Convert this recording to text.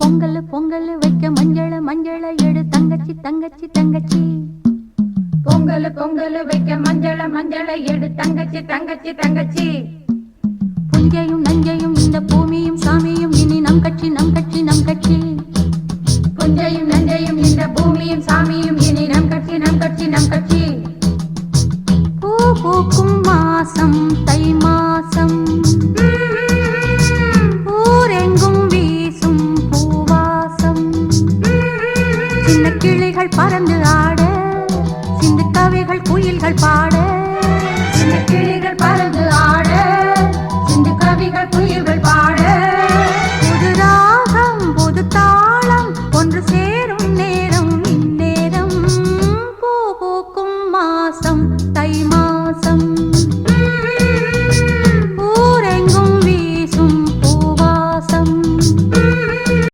பொங்கல் பொங்கல் வைக்க மஞ்சள மஞ்சள எடு தங்கச்சி தங்கச்சி தங்கச்சி. பொங்கல் பொங்கல் வைக்க மஞ்சள மஞ்சள எடு தங்கச்சி தங்கச்சி தங்கச்சி. புஞ்சையும் நஞ்சையும் இந்த பூமியும் சாமியும் இனி நம் கட்சி நம் கட்சி நம் கட்சி. புஞ்சையும் நஞ்சையும் இந்த பூமியும் சாமியும் இனி நம் கட்சி நம் கட்சி நம் கட்சி. பூ பூக்கும் மாசம் தை மாசம், ஊரெங்கும் வீசும் பூவாசம். சின்ன கிளிகள் பறந்து ஆட, சிந்து கவிகள் குயில்கள் பாட, சின்ன கிளிகள் பறந்து ஆட,